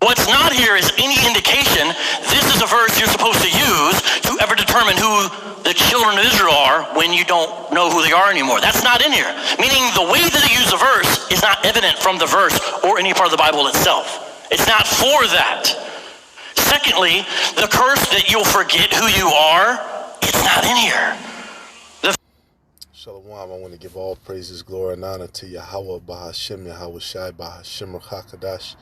What's not here is any indication this is a verse you're supposed to use to ever determine who the children of Israel are when you don't know who they are anymore. That's not in here. Meaning the way that they use a verse is not evident from the verse or any part of the Bible itself. It's not for that. Secondly, the curse that you'll forget who you are, it's not in here. Shalom, I want to give all praises, glory, and honor to Yahweh, Bahashem, Yahweh Shai, Bahashem, Hakadash.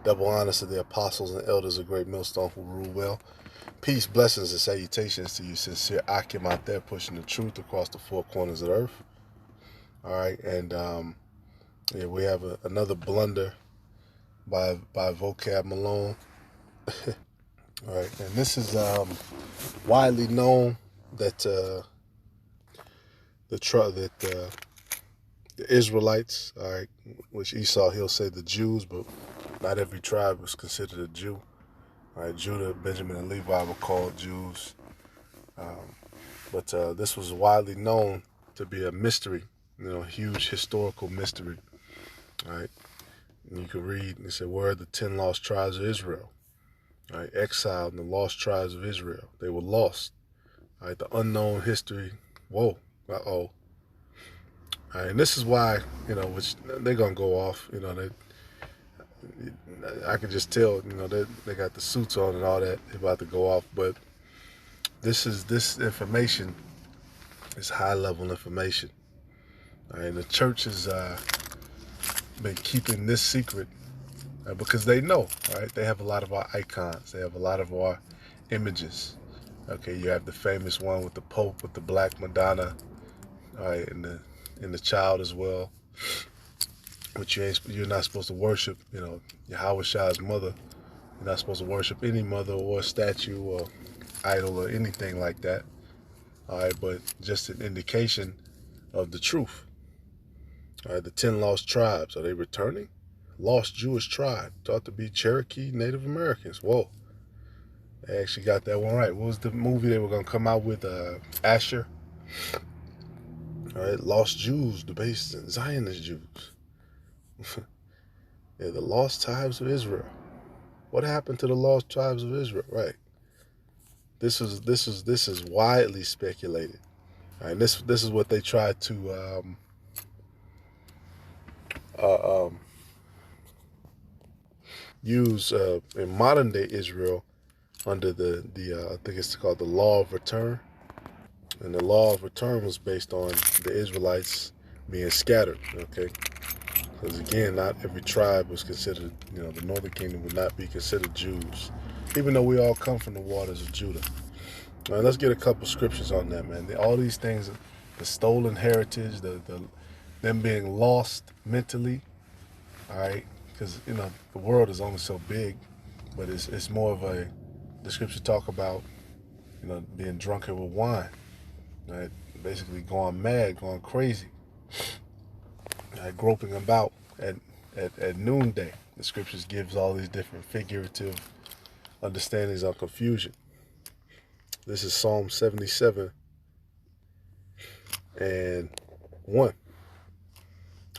Double honors to the apostles and elders of Great Millstone who rule well. Peace, blessings, and salutations to you, sincere Akim out there pushing the truth across the four corners of the earth. All right, and yeah, we have another blunder by Vocab Malone. All right, and this is widely known that the Israelites, all right, which Esau, he'll say the Jews, but not every tribe was considered a Jew. All right, Judah, Benjamin, and Levi were called Jews. But this was widely known to be a mystery, a huge historical mystery. All right, and you can read, it said, where are the 10 lost tribes of Israel? All right, exiled in the lost tribes of Israel. They were lost. All right, the unknown history. Whoa, uh-oh. All right, and this is why, which they're going to go off, I can just tell, they got the suits on and all that. They're about to go off. But this information is high-level information. All right, and the church has been keeping this secret because they know, all right? They have a lot of our icons. They have a lot of our images. Okay, you have the famous one with the Pope, with the Black Madonna, all right, and the child as well. Which you're not supposed to worship, Yahweh Shai's mother. You're not supposed to worship any mother or statue or idol or anything like that. All right, but just an indication of the truth. All right, the 10 lost tribes, are they returning? Lost Jewish tribe, thought to be Cherokee Native Americans. Whoa, they actually got that one right. What was the movie they were going to come out with? Asher. All right, lost Jews, the base Zionist Jews. Yeah, the lost tribes of Israel. What happened to the lost tribes of Israel? Right. This is widely speculated. All right, this is what they tried to use in modern day Israel under the I think it's called the Law of Return. And the Law of Return was based on the Israelites being scattered. Okay. Because again, not every tribe was considered, the northern kingdom would not be considered Jews, even though we all come from the waters of Judah. All right, let's get a couple scriptures on that, man. All these things, the stolen heritage, them being lost mentally, all right, because, the world is only so big, but it's more of the scriptures talk about, being drunken with wine, right? Basically going mad, going crazy. Groping about at noonday. The scriptures gives all these different figurative understandings on confusion. This is Psalm 77 and 1.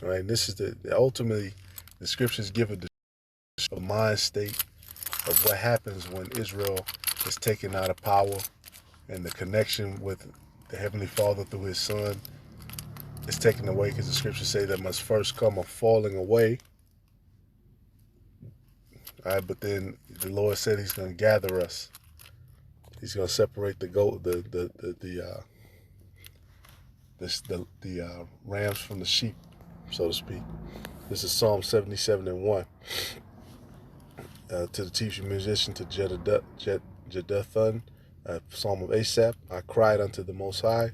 All right, and this is ultimately the scriptures give a mind state of what happens when Israel is taken out of power and the connection with the Heavenly Father through His Son is taken away, because the scriptures say there must first come a falling away. All right, but then the Lord said He's going to gather us. He's going to separate the rams from the sheep, so to speak. This is Psalm 77 and 1. To the teacher musician, to Jeduthun, Psalm of Asaph. I cried unto the Most High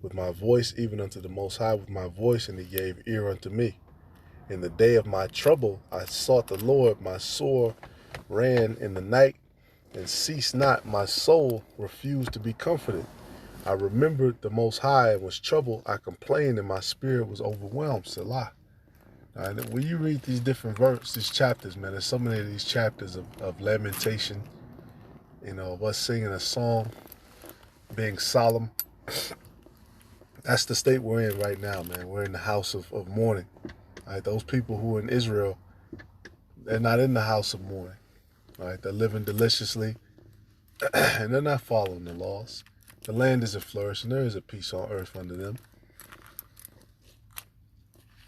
with my voice, even unto the Most High with my voice, and He gave ear unto me. In the day of my trouble I sought the Lord. My sore ran in the night, and ceased not. My soul refused to be comforted. I remembered the Most High and was troubled. I complained, and my spirit was overwhelmed. Selah. And when you read these different these chapters, man, there's so many of these chapters of lamentation, of us singing a song, being solemn. That's the state we're in right now, man. We're in the house of mourning. All right, those people who are in Israel, they're not in the house of mourning. right? They're living deliciously, and they're not following the laws. The land isn't flourishing. There is a peace on earth under them.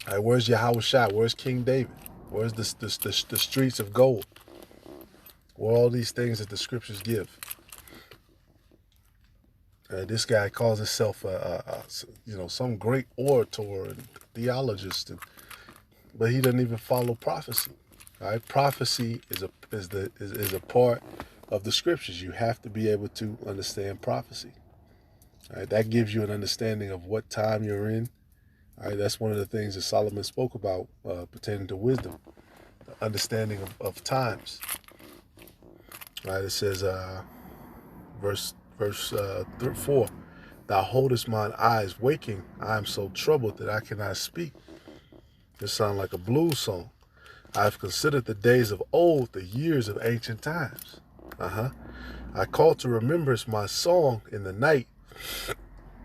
All right, where's Yahweh Shai? Where's King David? Where's the streets of gold? Where all these things that the scriptures give? This guy calls himself some great orator and theologist, but he doesn't even follow prophecy. All right, prophecy is a part of the scriptures. You have to be able to understand prophecy. All right, that gives you an understanding of what time you're in. All right, that's one of the things that Solomon spoke about pertaining to wisdom, the understanding of times. All right, it says, verse 4, thou holdest mine eyes waking. I am so troubled that I cannot speak. This sounds like a blues song. I have considered the days of old, the years of ancient times. I call to remembrance my song in the night.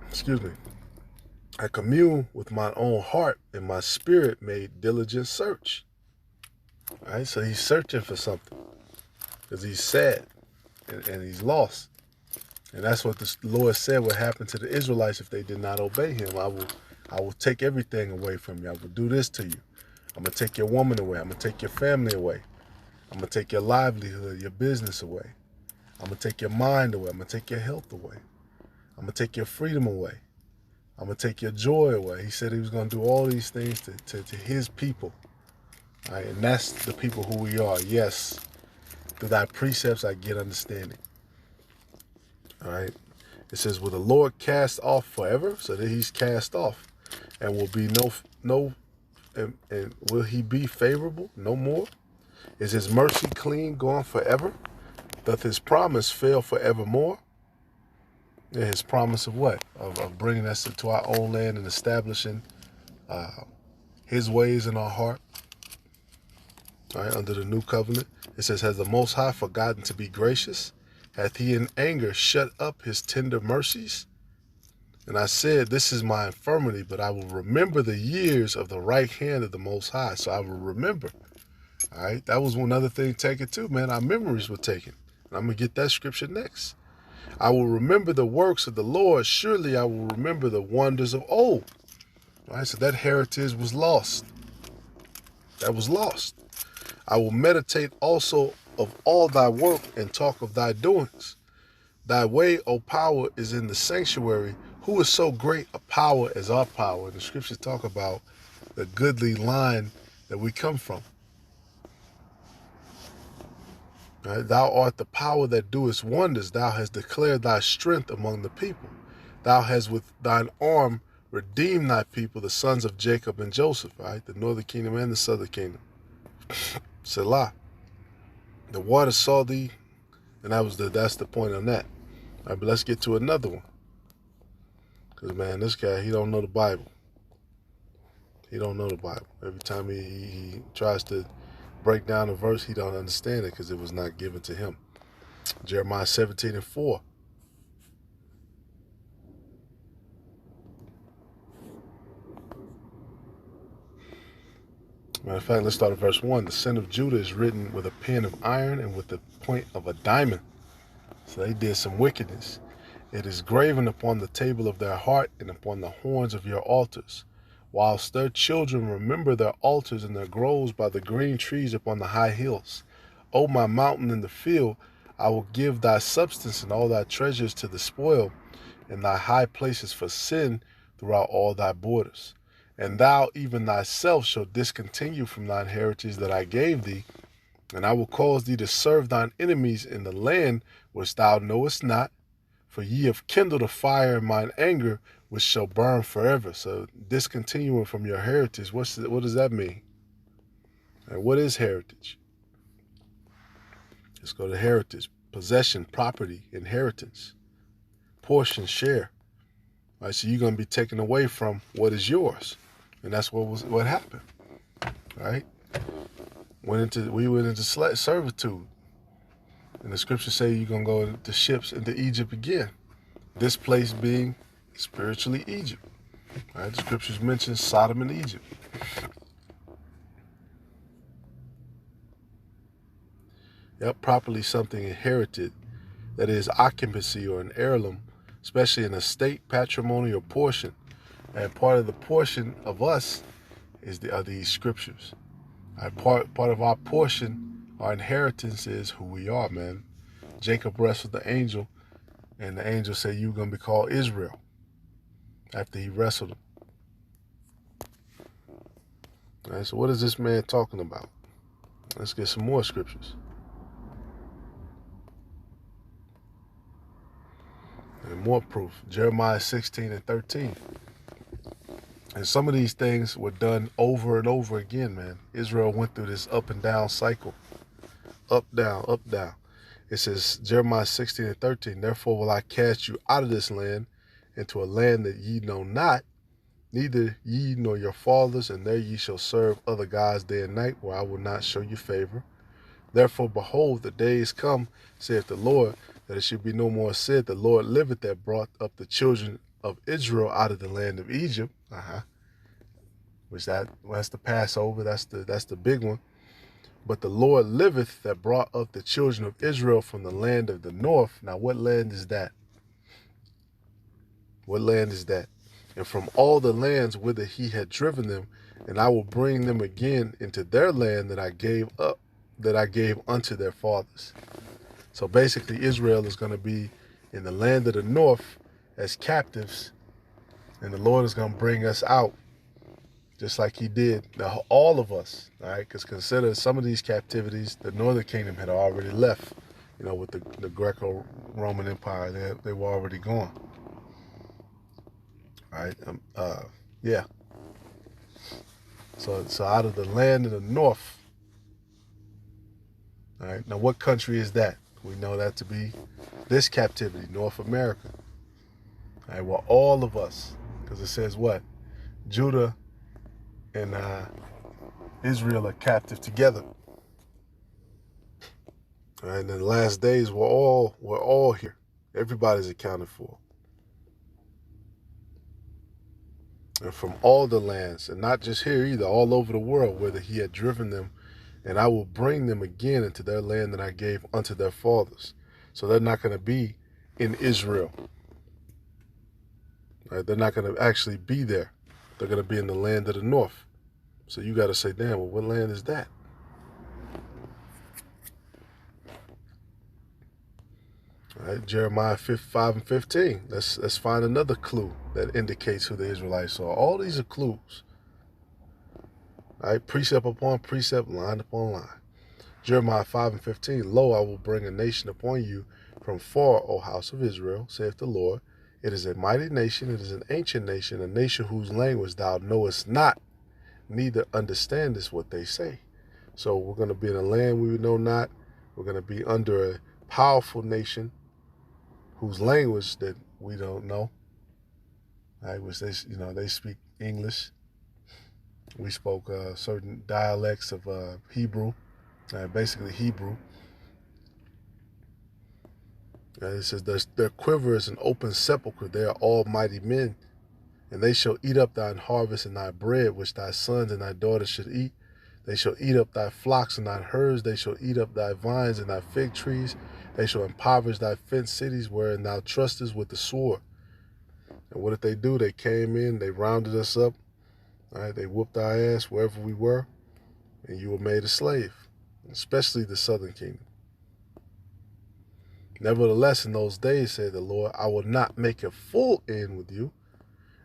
Excuse me. I commune with my own heart, and my spirit made diligent search. All right, so he's searching for something because he's sad and he's lost. And that's what the Lord said would happen to the Israelites if they did not obey him. I will take everything away from you. I will do this to you. I'm going to take your woman away. I'm going to take your family away. I'm going to take your livelihood, your business away. I'm going to take your mind away. I'm going to take your health away. I'm going to take your freedom away. I'm going to take your joy away. He said he was going to do all these things to his people. All right, and that's the people who we are. Yes, through thy precepts I get understanding. All right. It says, will the Lord cast off forever? So that he's cast off. And will be and will he be favorable? No more? Is his mercy clean, gone forever? Doth his promise fail forevermore? Yeah, his promise of what? Of bringing us into our own land and establishing his ways in our heart. All right, under the new covenant. It says, has the Most High forgotten to be gracious? Hath he in anger shut up his tender mercies? And I said, this is my infirmity, but I will remember the years of the right hand of the Most High. So I will remember. All right, that was one other thing taken too, man. Our memories were taken. And I'm going to get that scripture next. I will remember the works of the Lord. Surely I will remember the wonders of old. All right, so that heritage was lost. That was lost. I will meditate also of all thy work and talk of thy doings. Thy way, O power, is in the sanctuary. Who is so great a power as our power? And the scriptures talk about the goodly line that we come from. Right? Thou art the power that doest wonders. Thou hast declared thy strength among the people. Thou hast with thine arm redeemed thy people, the sons of Jacob and Joseph, right? The northern kingdom and the southern kingdom. Selah. The water saw thee, and that's the point on that. All right, but let's get to another one. Because, man, this guy, he don't know the Bible. He don't know the Bible. Every time he tries to break down a verse, he don't understand it because it was not given to him. Jeremiah 17:4. Matter of fact, let's start at verse 1. The sin of Judah is written with a pen of iron and with the point of a diamond. So they did some wickedness. It is graven upon the table of their heart and upon the horns of your altars. Whilst their children remember their altars and their groves by the green trees upon the high hills. O my mountain in the field, I will give thy substance and all thy treasures to the spoil, and thy high places for sin throughout all thy borders. And thou even thyself shalt discontinue from thine heritage that I gave thee, and I will cause thee to serve thine enemies in the land which thou knowest not, for ye have kindled a fire in mine anger, which shall burn forever. So discontinuing from your heritage, what does that mean? And what is heritage? Let's go to heritage. Possession, property, inheritance, portion, share. All right, so you're going to be taken away from what is yours. And that's what happened. Right? We went into servitude. And the scriptures say you're going to go into ships into Egypt again. This place being spiritually Egypt. All right? The scriptures mention Sodom and Egypt. Yep, properly something inherited, that is occupancy or an heirloom, especially an estate, patrimony, or portion. And part of the portion of us are these scriptures. Part of our portion, our inheritance is who we are, man. Jacob wrestled the angel, and the angel said, "You're going to be called Israel," after he wrestled him. All right, so what is this man talking about? Let's get some more scriptures. And more proof. Jeremiah 16:13. And some of these things were done over and over again, man. Israel went through this up and down cycle. Up, down, up, down. It says, Jeremiah 16:13, therefore will I cast you out of this land into a land that ye know not, neither ye nor your fathers, and there ye shall serve other gods day and night, where I will not show you favor. Therefore, behold, the days come, saith the Lord, that it should be no more said, the Lord liveth that brought up the children of Israel out of the land of Egypt. That's the Passover. That's the big one. But the Lord liveth that brought up the children of Israel from the land of the north. Now, what land is that? What land is that? And from all the lands whither he had driven them, and I will bring them again into their land that I gave unto their fathers. So basically, Israel is going to be in the land of the north as captives, and the Lord is going to bring us out, just like he did all of us, all right? Because consider some of these captivities, the northern kingdom had already left, with the Greco-Roman Empire. They were already gone, all right? Yeah. So out of the land of the north, all right? Now, what country is that? We know that to be this captivity, North America. All right, well, all of us, because it says what? Judah and Israel are captive together. All right, and in the last days, we're all here. Everybody's accounted for. And from all the lands, and not just here either, all over the world, whither he had driven them, and I will bring them again into their land that I gave unto their fathers. So they're not going to be in Israel. Right? They're not going to actually be there. They're going to be in the land of the north. So you got to say, damn, well, what land is that? All right, Jeremiah 5:15. Let's find another clue that indicates who the Israelites are. All these are clues. All right, precept upon precept, line upon line. Jeremiah 5:15. Lo, I will bring a nation upon you from far, O house of Israel, saith the Lord. It is a mighty nation, it is an ancient nation, a nation whose language thou knowest not, neither understandest what they say. So we're going to be in a land we know not. We're going to be under a powerful nation whose language that we don't know. Right, which they speak English. We spoke certain dialects of Hebrew, basically Hebrew. It says, their quiver is an open sepulchre. They are almighty men, and they shall eat up thine harvest and thy bread, which thy sons and thy daughters should eat. They shall eat up thy flocks and thy herds. They shall eat up thy vines and thy fig trees. They shall impoverish thy fenced cities wherein thou trustest with the sword. And what did they do? They came in, they rounded us up. All right, they whooped our ass wherever we were, and you were made a slave, especially the southern kingdom. Nevertheless, in those days, said the Lord, I will not make a full end with you.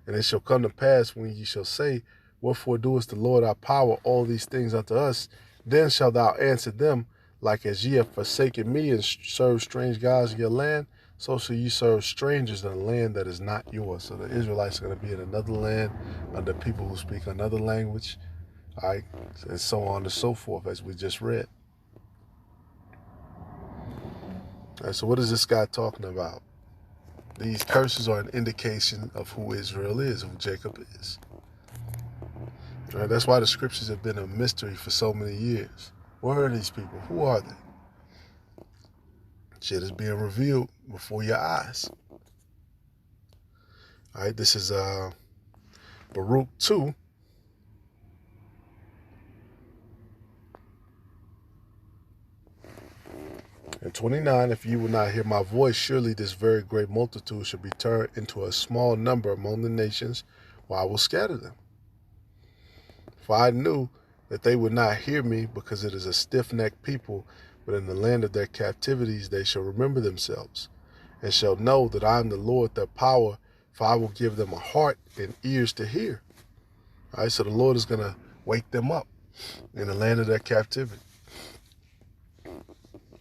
And it shall come to pass when ye shall say, wherefore doest the Lord our power all these things unto us? Then shalt thou answer them, like as ye have forsaken me and served strange gods in your land, so shall ye serve strangers in a land that is not yours. So the Israelites are going to be in another land under people who speak another language, all right, and so on and so forth, as we just read. All right, so what is this guy talking about? These curses are an indication of who Israel is, who Jacob is. All right, that's why the scriptures have been a mystery for so many years. What are these people? Who are they? Shit is being revealed before your eyes. All right, this is Baruch 2. And 29, if you will not hear my voice, surely this very great multitude shall be turned into a small number among the nations, where I will scatter them. For I knew that they would not hear me, because it is a stiff-necked people, but in the land of their captivities they shall remember themselves, and shall know that I am the Lord their power, for I will give them a heart and ears to hear. All right, so the Lord is going to wake them up in the land of their captivity.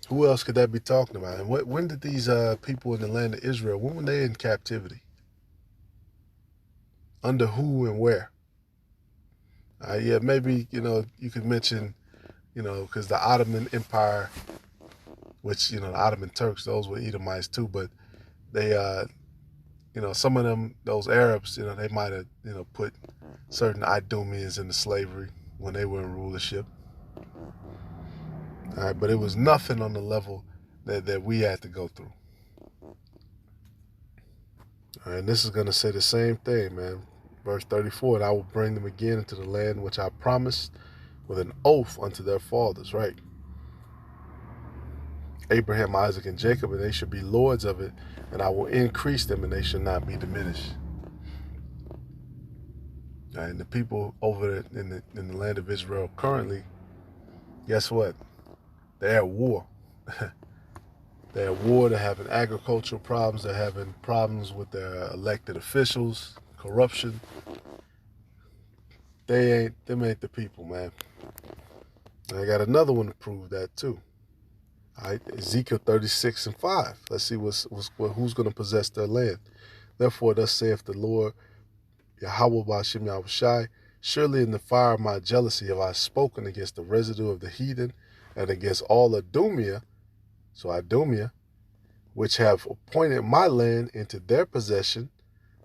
Who else could that be talking about? And when did these people in the land of Israel, when were they in captivity? Under who and where? Yeah, maybe, you could mention, because the Ottoman Empire, which, the Ottoman Turks, those were Edomites too, but they, some of them, those Arabs, they might have, put certain Idumeans into slavery when they were in rulership. All right, but it was nothing on the level that we had to go through. All right, and this is going to say the same thing, man. Verse 34, and I will bring them again into the land which I promised with an oath unto their fathers, right? Abraham, Isaac, and Jacob, and they shall be lords of it, and I will increase them, and they shall not be diminished. All right, and the people over in the land of Israel currently, guess what? They're at war. They're at war. They're having agricultural problems. They're having problems with their elected officials, corruption. Them ain't the people, man. And I got another one to prove that too. All right, Ezekiel 36:5. Let's see who's going to possess their land. Therefore, thus saith the Lord, Yahweh Ba'ashem Yahushai, surely in the fire of my jealousy have I spoken against the residue of the heathen and against all Idumea, so Idumea, which have appointed my land into their possession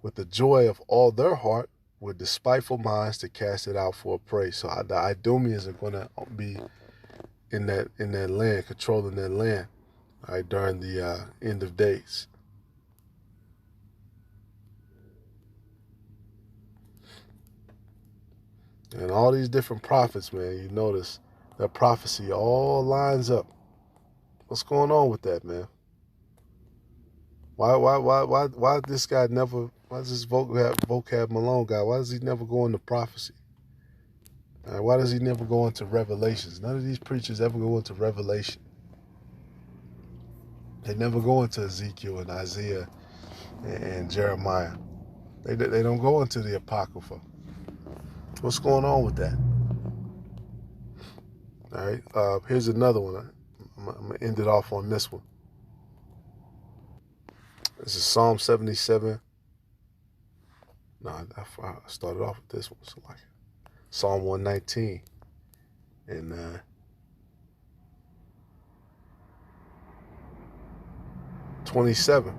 with the joy of all their heart, with despiteful minds to cast it out for a prey. So the Idumeans are going to be in that land, controlling that land, all right, during the end of days. And all these different prophets, man, you notice that prophecy all lines up. What's going on with that, man? Why this guy never? Why does this vocab Malone guy? Why does he never go into prophecy? Why does he never go into Revelations? None of these preachers ever go into Revelation. They never go into Ezekiel and Isaiah and Jeremiah. They don't go into the Apocrypha. What's going on with that? All right, here's another one. I'm going to end it off on this one. This is Psalm 77. No, I started off with this one. So like Psalm 119 and 27.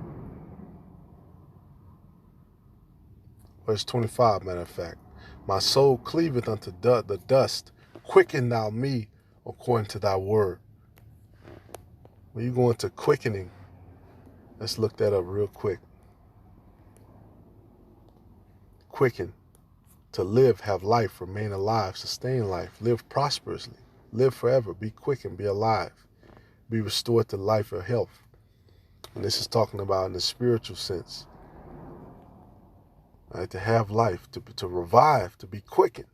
Verse 25, matter of fact. My soul cleaveth unto the dust. Quicken thou me according to thy word. When you go into quickening, let's look that up real quick. Quicken. To live, have life, remain alive, sustain life, live prosperously, live forever, be quickened, be alive, be restored to life or health. And this is talking about in the spiritual sense. Right, to have life, to revive, to be quickened.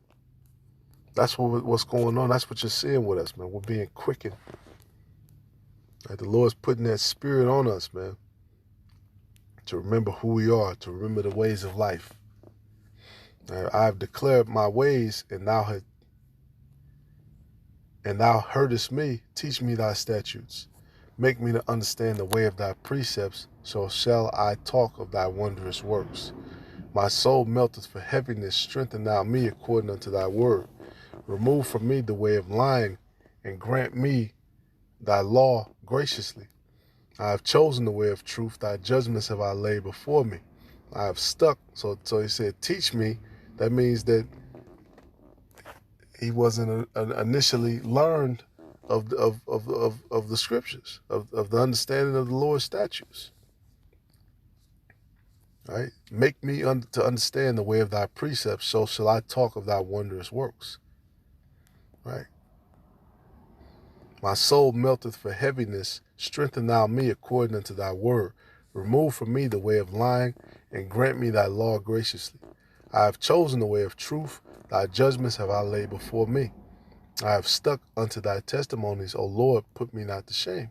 That's what's going on. That's what you're seeing with us, man. We're being quickened. Right, the Lord's putting that spirit on us, man. To remember who we are, to remember the ways of life. I've declared my ways, and thou heardest me. Teach me thy statutes. Make me to understand the way of thy precepts, so shall I talk of thy wondrous works. My soul melteth for heaviness. Strengthen thou me according unto thy word. Remove from me the way of lying, and grant me thy law graciously. I have chosen the way of truth. Thy judgments have I laid before me. I have stuck. So he said, teach me. That means that he wasn't initially learned of the scriptures, of the understanding of the Lord's statutes. Right? Make me to understand the way of thy precepts, so shall I talk of thy wondrous works. Right? My soul melteth for heaviness. Strengthen thou me according unto thy word. Remove from me the way of lying, and grant me thy law graciously. I have chosen the way of truth. Thy judgments have I laid before me. I have stuck unto thy testimonies. O Lord, put me not to shame.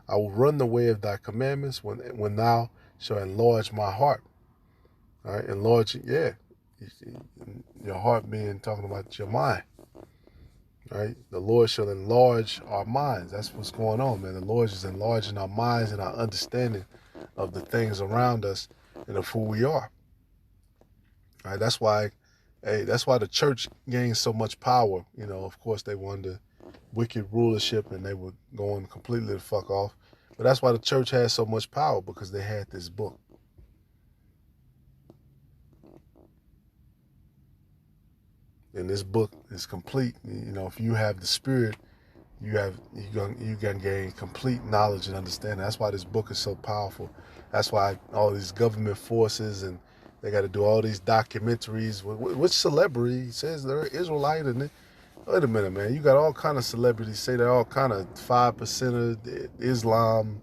I will run the way of thy commandments when thou shalt enlarge my heart. All right, enlarge, yeah. Your heart being talking about your mind. Right? The Lord shall enlarge our minds. That's what's going on, man. The Lord is enlarging our minds and our understanding of the things around us and of who we are. All right? That's why the church gained so much power. You know, of course they wanted wicked rulership and they were going completely the fuck off. But that's why the church had so much power, because they had this book. And this book is complete. You know, if you have the Spirit, you can gain complete knowledge and understanding. That's why this book is so powerful. That's why all these government forces, and they got to do all these documentaries. Which celebrity says they're Israelite? And wait a minute, man. You got all kind of celebrities say they're all kind of 5% of Islam,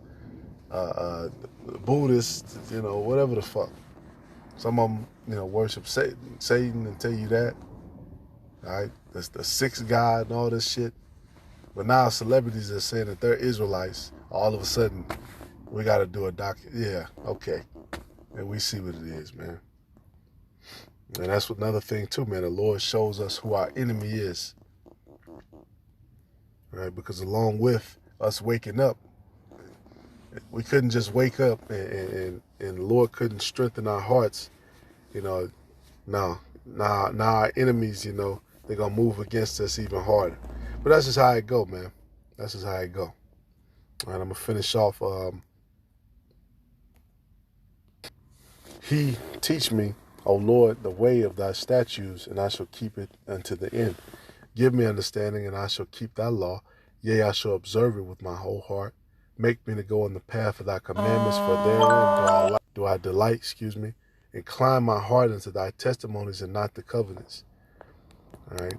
Buddhists, you know, whatever the fuck. Some of them, you know, worship Satan and tell you that. All right, that's the sixth god and all this shit. But now celebrities are saying that they're Israelites. All of a sudden, we got to do a yeah, okay. And we see what it is, man. And that's another thing too, man. The Lord shows us who our enemy is. Right? Because along with us waking up, we couldn't just wake up and the Lord couldn't strengthen our hearts. You know, now our enemies, you know, they're going to move against us even harder. But that's just how it go, man. That's just how it go. All right, I'm going to finish off. He teach me, O Lord, the way of thy statutes, and I shall keep it unto the end. Give me understanding, and I shall keep thy law. Yea, I shall observe it with my whole heart. Make me to go in the path of thy commandments, for therein do I delight, Incline my heart into thy testimonies and not the covenants. All right.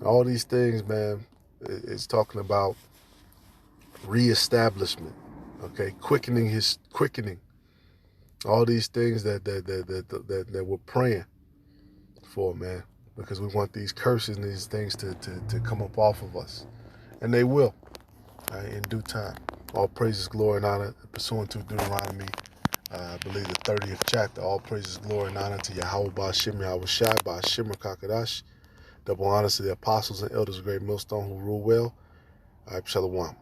All these things, man, it's talking about reestablishment. Okay, quickening. All these things that we're praying for, man, because we want these curses and these things to come up off of us, and they will, right, in due time. All praises, glory, and honor, pursuant to Deuteronomy, I believe the 30th chapter. All praises, glory, and honor to Yahweh Ba'Shem Yahweh Shai Ba'Shem Kakadash. Double honors to the apostles and elders of Great Millstone who rule well. Shalom.